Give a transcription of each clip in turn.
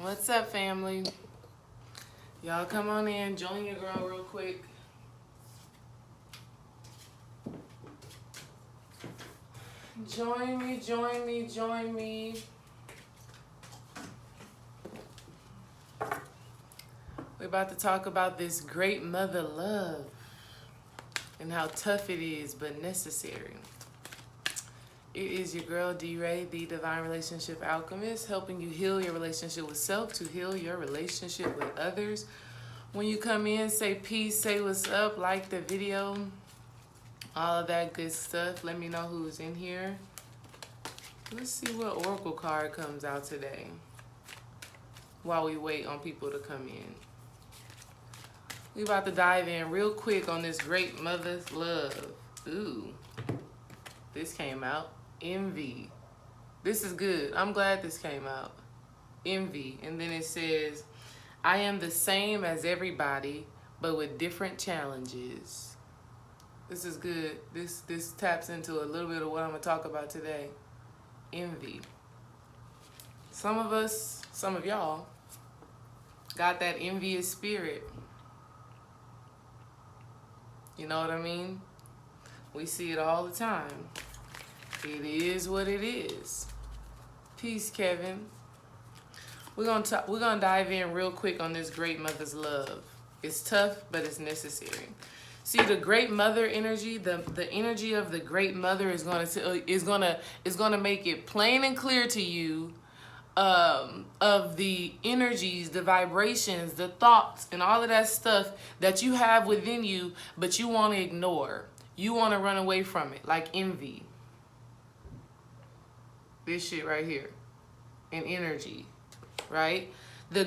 What's up, family? Y'all come on in, join your girl real quick. Join me, join me, join me. We're about to talk about this great mother love and how tough it is, but necessary. It is your girl, D-Ray, the Divine Relationship Alchemist, helping you heal your relationship with self to heal your relationship with others. When you come in, say peace, say what's up, like the video, all of that good stuff. Let me know who's in here. Let's see what oracle card comes out today while we wait on people to come in. We about to dive in real quick on this great mother's love. Ooh, this came out. Envy. This is good. I'm glad this came out. Envy. And then it says, I am the same as everybody, but with different challenges. This is good. This taps into a little bit of what I'm going to talk about today. Envy. Some of us, some of y'all, got that envious spirit. You know what I mean? We see it all the time. It is what it is. Peace, Kevin. We're gonna dive in real quick on this great mother's love. It's tough, but it's necessary. See, the great mother energy, the energy of the great mother is gonna make it plain and clear to you of the energies, the vibrations, the thoughts, and all of that stuff that you have within you, but you want to ignore. You want to run away from it, like envy. This shit right here, and energy, right? The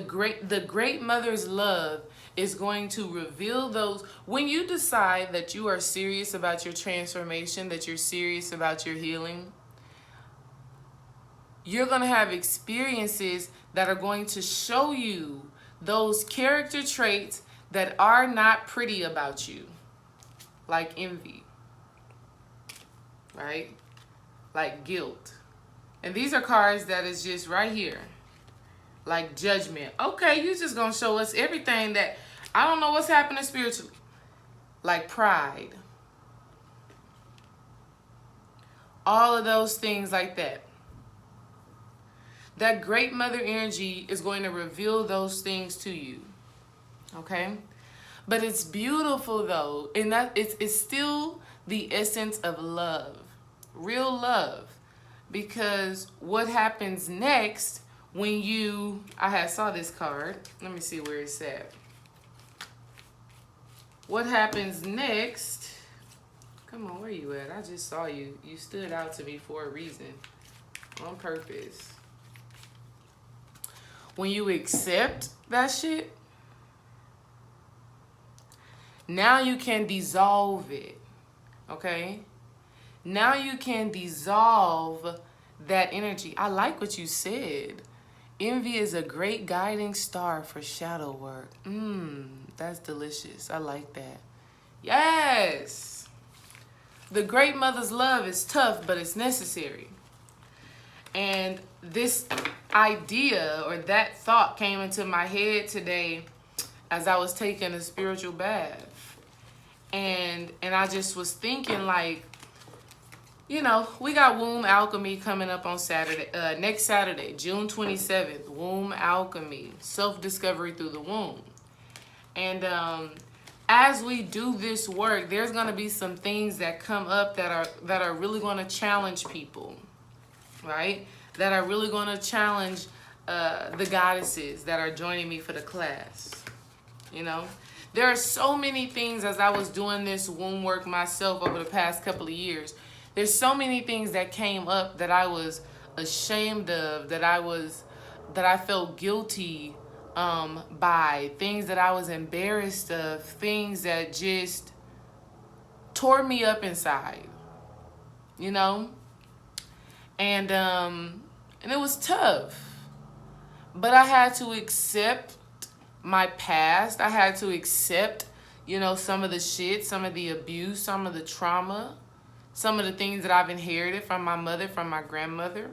great mother's love is going to reveal those. When you decide that you are serious about your transformation, that you're serious about your healing, you're going to have experiences that are going to show you those character traits that are not pretty about you, like envy, right? Like guilt. And these are cards that is just right here. Like judgment. Okay, you're just going to show us everything that I don't know what's happening spiritually. Like pride. All of those things like that. That great mother energy is going to reveal those things to you. Okay? But it's beautiful though. And that it's still the essence of love. Real love. Because what happens next when you... I saw this card. Let me see where it's at. What happens next... Come on, where you at? I just saw you. You stood out to me for a reason. On purpose. When you accept that shit, now you can dissolve it. Okay? Now you can dissolve that energy. I like what you said. Envy is a great guiding star for shadow work. That's delicious. I like that. Yes! The great mother's love is tough, but it's necessary. And this idea or that thought came into my head today as I was taking a spiritual bath. And I just was thinking like, you know, we got Womb Alchemy coming up on Saturday, next Saturday, June 27th. Womb Alchemy, self-discovery through the womb. And as we do this work, there's going to be some things that come up that are really going to challenge people, right? That are really going to challenge the goddesses that are joining me for the class. You know, there are so many things as I was doing this womb work myself over the past couple of years. There's so many things that came up that I was ashamed of, that I felt guilty by, things that I was embarrassed of, things that just tore me up inside, you know? And it was tough, but I had to accept my past. I had to accept, you know, some of the shit, some of the abuse, some of the trauma, some of the things that I've inherited from my mother, from my grandmother.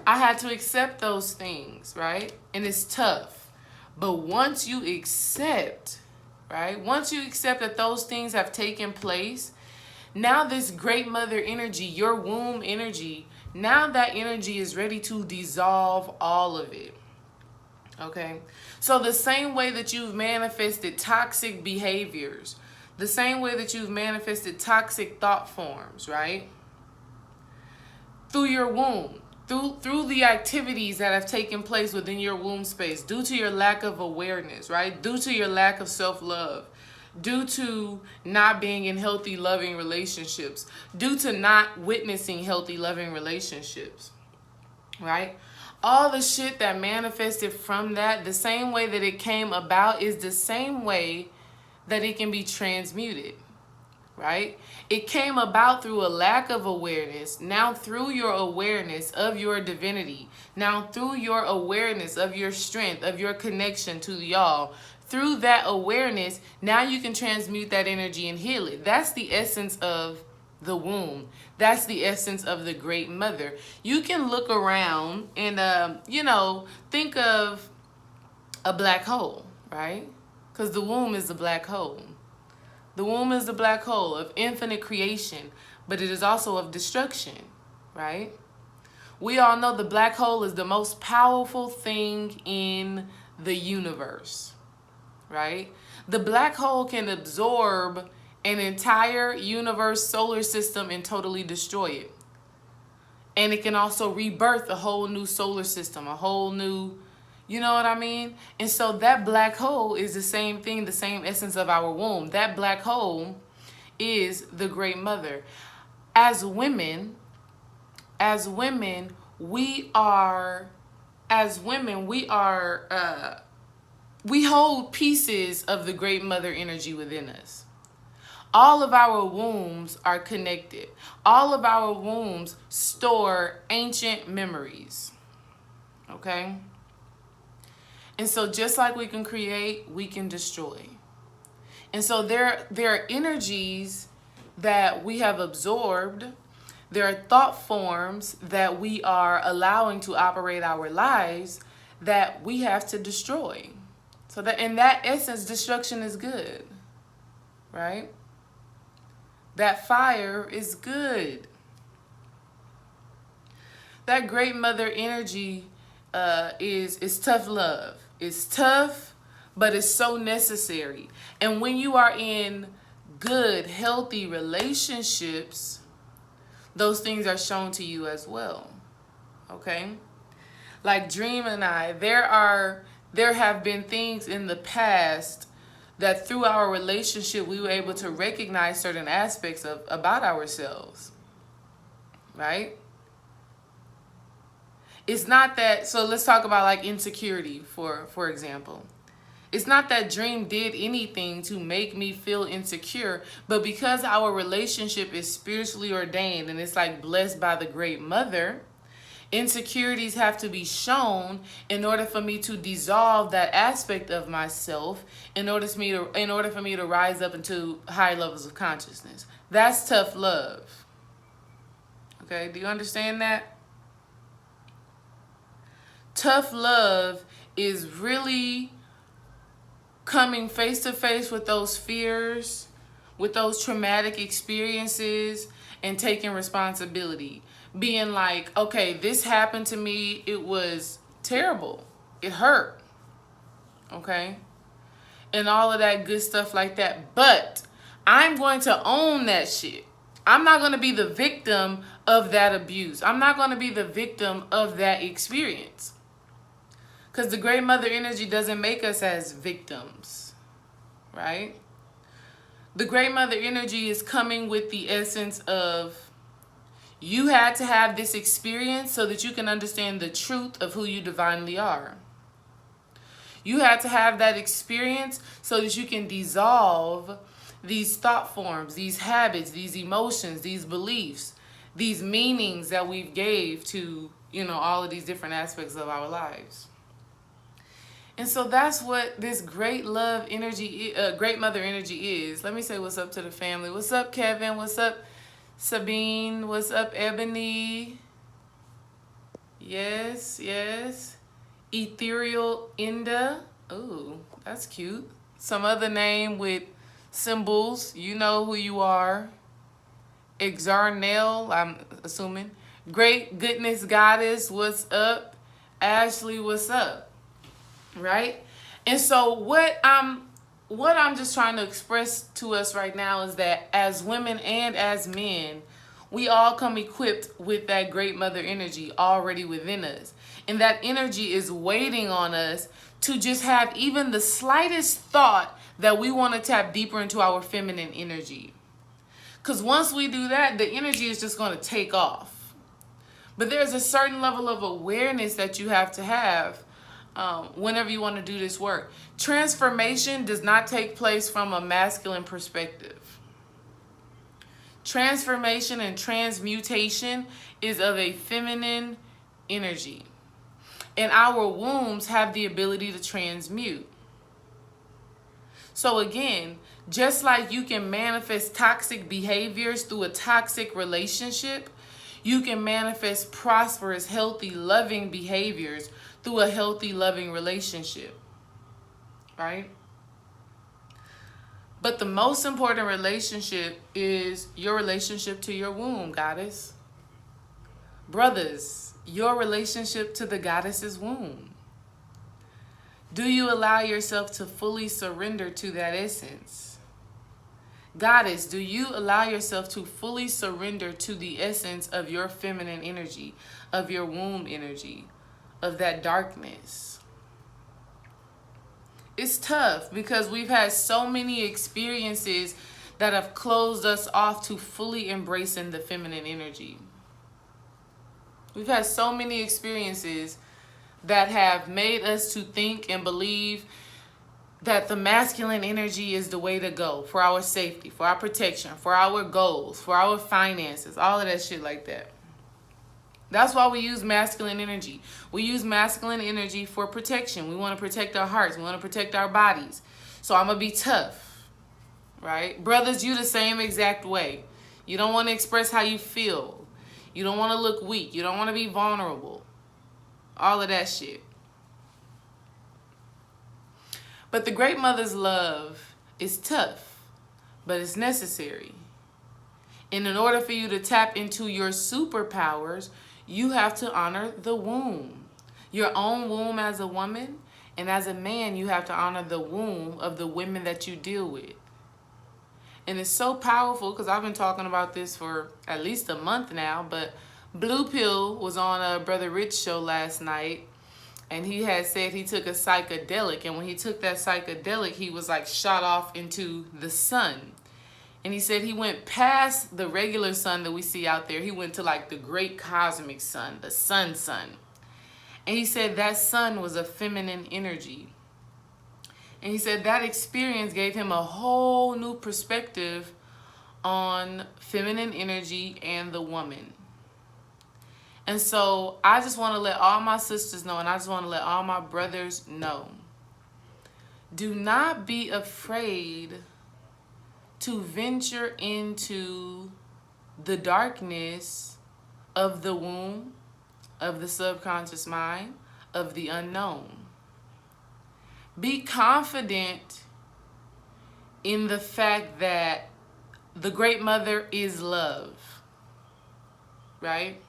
I had to accept those things, right? And it's tough. But once you accept, right? Once you accept that those things have taken place, now this great mother energy, your womb energy, now that energy is ready to dissolve all of it. Okay? So the same way that you've manifested toxic behaviors, the same way that you've manifested toxic thought forms, right? Through your womb, through the activities that have taken place within your womb space, due to your lack of awareness, right? Due to your lack of self-love, due to not being in healthy, loving relationships, due to not witnessing healthy, loving relationships, right? All the shit that manifested from that, the same way that it came about is the same way that it can be transmuted, right? It came about through a lack of awareness. Now through your awareness of your divinity, now through your awareness of your strength, of your connection to y'all, through that awareness, now you can transmute that energy and heal it. That's the essence of the womb. That's the essence of the great mother. You can look around and, think of a black hole, right? Because the womb is the black hole. The womb is the black hole of infinite creation, but it is also of destruction, right? We all know the black hole is the most powerful thing in the universe, right? The black hole can absorb an entire universe, solar system, and totally destroy it. And it can also rebirth a whole new solar system, a whole new, you know what I mean? And so that black hole is the same thing, the same essence of our womb. That black hole is the great mother. As women, we hold pieces of the great mother energy within us. All of our wombs are connected. All of our wombs store ancient memories. Okay? And so just like we can create, we can destroy. And so there are energies that we have absorbed. There are thought forms that we are allowing to operate our lives that we have to destroy. So that in that essence, destruction is good, right? That fire is good. That great mother energy is tough love. It's tough, but it's so necessary. And when you are in good, healthy relationships, those things are shown to you as well. Okay? Like Dream and I, there have been things in the past that through our relationship we were able to recognize certain aspects about ourselves. Right? It's not that, so let's talk about like insecurity, for example. It's not that Dream did anything to make me feel insecure, but because our relationship is spiritually ordained and it's like blessed by the great mother, insecurities have to be shown in order for me to dissolve that aspect of myself, in order for me to rise up into higher levels of consciousness. That's tough love. Okay, do you understand that? Tough love is really coming face to face with those fears, with those traumatic experiences, and taking responsibility. Being like, okay, this happened to me. It was terrible. It hurt. Okay? And all of that good stuff like that. But I'm going to own that shit. I'm not going to be the victim of that abuse. I'm not going to be the victim of that experience. Because the great mother energy doesn't make us as victims. Right? The great mother energy is coming with the essence of, you had to have this experience so that you can understand the truth of who you divinely are. You had to have that experience so that you can dissolve these thought forms, these habits, these emotions, these beliefs, these meanings that we've gave to, all of these different aspects of our lives. And so that's what this great love energy, great mother energy is. Let me say what's up to the family. What's up, Kevin? What's up, Sabine? What's up, Ebony? Yes, yes. Ethereal Inda. Ooh, that's cute. Some other name with symbols. You know who you are. Exarnel, I'm assuming. Great Goodness Goddess, what's up? Ashley, what's up? Right? And so what I'm just trying to express to us right now is that as women and as men, we all come equipped with that great mother energy already within us. And that energy is waiting on us to just have even the slightest thought that we want to tap deeper into our feminine energy. Because once we do that, the energy is just going to take off. But there's a certain level of awareness that you have to have whenever you want to do this work. Transformation does not take place from a masculine perspective. Transformation and transmutation is of a feminine energy. And our wombs have the ability to transmute. So again, just like you can manifest toxic behaviors through a toxic relationship, you can manifest prosperous, healthy, loving behaviors through a healthy, loving relationship. Right? But the most important relationship is your relationship to your womb, goddess. Brothers, your relationship to the goddess's womb. Do you allow yourself to fully surrender to that essence? Goddess, do you allow yourself to fully surrender to the essence of your feminine energy, of your womb energy, of that darkness? It's tough because we've had so many experiences that have closed us off to fully embracing the feminine energy. We've had so many experiences that have made us to think and believe that the masculine energy is the way to go for our safety, for our protection, for our goals, for our finances, all of that shit like that. That's why we use masculine energy. We use masculine energy for protection. We want to protect our hearts. We want to protect our bodies. So I'm going to be tough, right? Brothers, you the same exact way. You don't want to express how you feel. You don't want to look weak. You don't want to be vulnerable. All of that shit. But the great mother's love is tough, but it's necessary. And in order for you to tap into your superpowers, you have to honor the womb. Your own womb as a woman, and as a man, you have to honor the womb of the women that you deal with. And it's so powerful because I've been talking about this for at least a month now, but Blue Pill was on Brother Rich's show last night, and he had said he took a psychedelic, and when he took that psychedelic, he was like shot off into the sun. And he said he went past the regular sun that we see out there. He went to like the great cosmic sun, the sun. And he said that sun was a feminine energy. And he said that experience gave him a whole new perspective on feminine energy and the woman. And so I just want to let all my sisters know, and I just want to let all my brothers know. Do not be afraid to venture into the darkness of the womb, of the subconscious mind, of the unknown. Be confident in the fact that the Great Mother is love, right?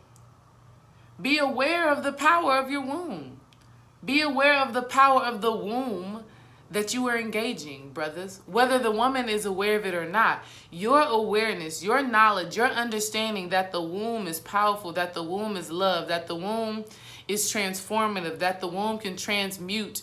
Be aware of the power of your womb. Be aware of the power of the womb that you are engaging, brothers. Whether the woman is aware of it or not, your awareness, your knowledge, your understanding that the womb is powerful, that the womb is love, that the womb is transformative, that the womb can transmute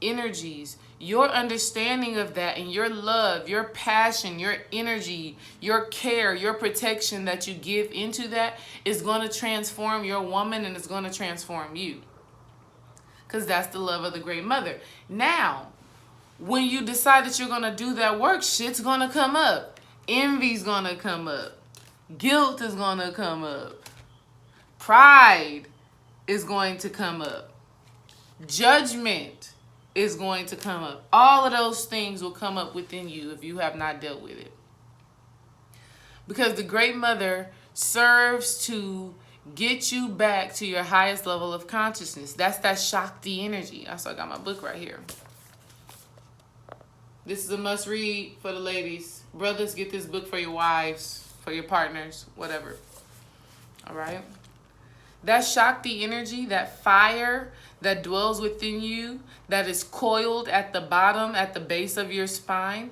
energies, your understanding of that and your love, your passion, your energy, your care, your protection that you give into that is going to transform your woman, and it's going to transform you. Because that's the love of the Great Mother. Now, when you decide that you're going to do that work, shit's going to come up. Envy's going to come up. Guilt is going to come up. Pride is going to come up. Judgment is going to come up. All of those things will come up within you if you have not dealt with it. Because the Great Mother serves to get you back to your highest level of consciousness. That's that Shakti energy. I got my book right here. This is a must read for the ladies. Brothers, get this book for your wives, for your partners, whatever. All right? That Shakti energy, that fire that dwells within you, that is coiled at the bottom, at the base of your spine,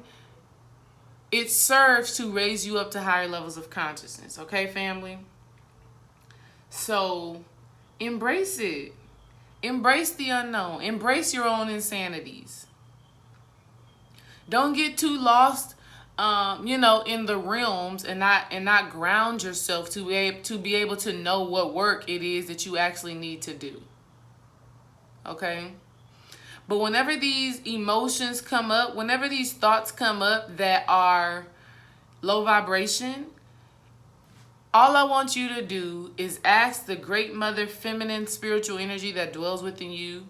it serves to raise you up to higher levels of consciousness. Okay, family? So, embrace it. Embrace the unknown. Embrace your own insanities. Don't get too lost, in the realms and not ground yourself to be able to know what work it is that you actually need to do. Okay? But whenever these emotions come up, whenever these thoughts come up that are low vibration, all I want you to do is ask the Great Mother feminine spiritual energy that dwells within you,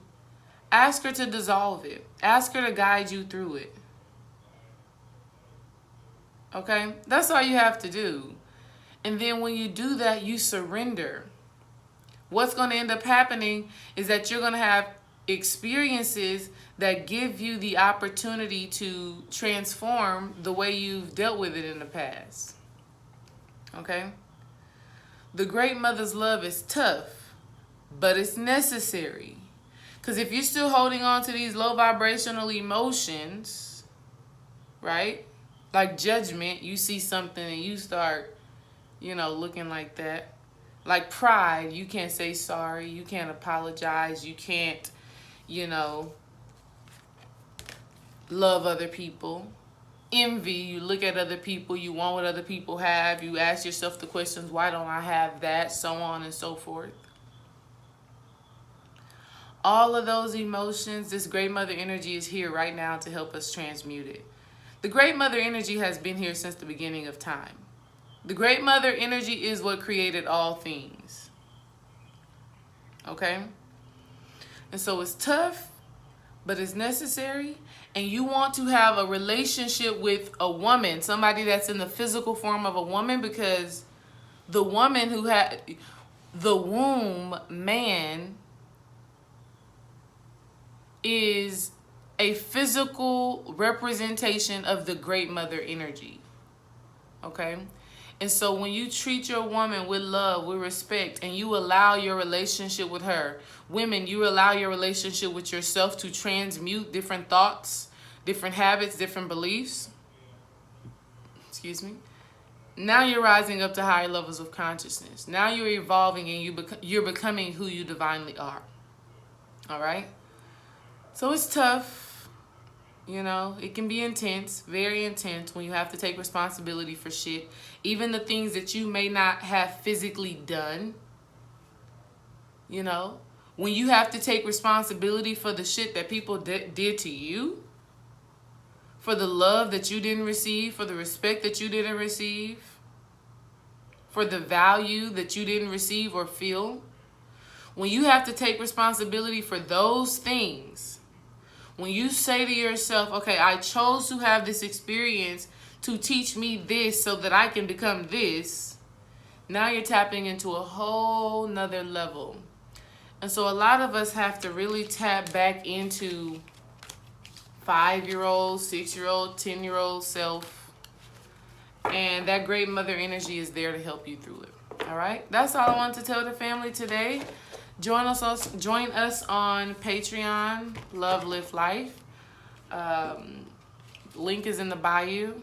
ask her to dissolve it. Ask her to guide you through it. Okay? That's all you have to do. And then when you do that, you surrender. What's going to end up happening is that you're going to have experiences that give you the opportunity to transform the way you've dealt with it in the past. Okay? The Great Mother's love is tough, but it's necessary. Because if you're still holding on to these low vibrational emotions, right? Like judgment, you see something and you start, looking like that. Like pride, you can't say sorry, you can't apologize, you can't, love other people. Envy, you look at other people, you want what other people have, you ask yourself the questions, why don't I have that, so on and so forth. All of those emotions, this Great Mother energy is here right now to help us transmute it. The Great Mother energy has been here since the beginning of time. The Great Mother energy is what created all things. Okay? And so it's tough, but it's necessary. And you want to have a relationship with a woman, somebody that's in the physical form of a woman, because the woman who had the womb man is a physical representation of the Great Mother energy. Okay? And so when you treat your woman with love, with respect, and you allow your relationship with her, women, you allow your relationship with yourself to transmute different thoughts, different habits, different beliefs. Excuse me. Now you're rising up to higher levels of consciousness. Now you're evolving and you're becoming who you divinely are. All right? So it's tough. It can be intense, very intense, when you have to take responsibility for shit. Even the things that you may not have physically done. When you have to take responsibility for the shit that people did to you. For the love that you didn't receive, for the respect that you didn't receive. For the value that you didn't receive or feel. When you have to take responsibility for those things. When you say to yourself, okay, I chose to have this experience to teach me this so that I can become this. Now you're tapping into a whole nother level. And so a lot of us have to really tap back into 5-year-old, 6-year-old, 10-year-old self. And that Great Mother energy is there to help you through it. All right? That's all I wanted to tell the family today. Join us on Patreon, Love Live Life. Link is in the bio.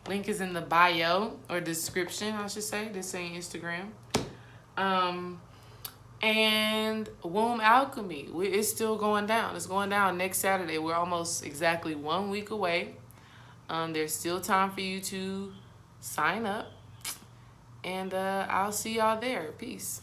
Link is in the bio or description, I should say. This ain't Instagram. And Womb Alchemy, it's still going down. It's going down next Saturday. We're almost exactly 1 week away. There's still time for you to sign up. And I'll see y'all there. Peace.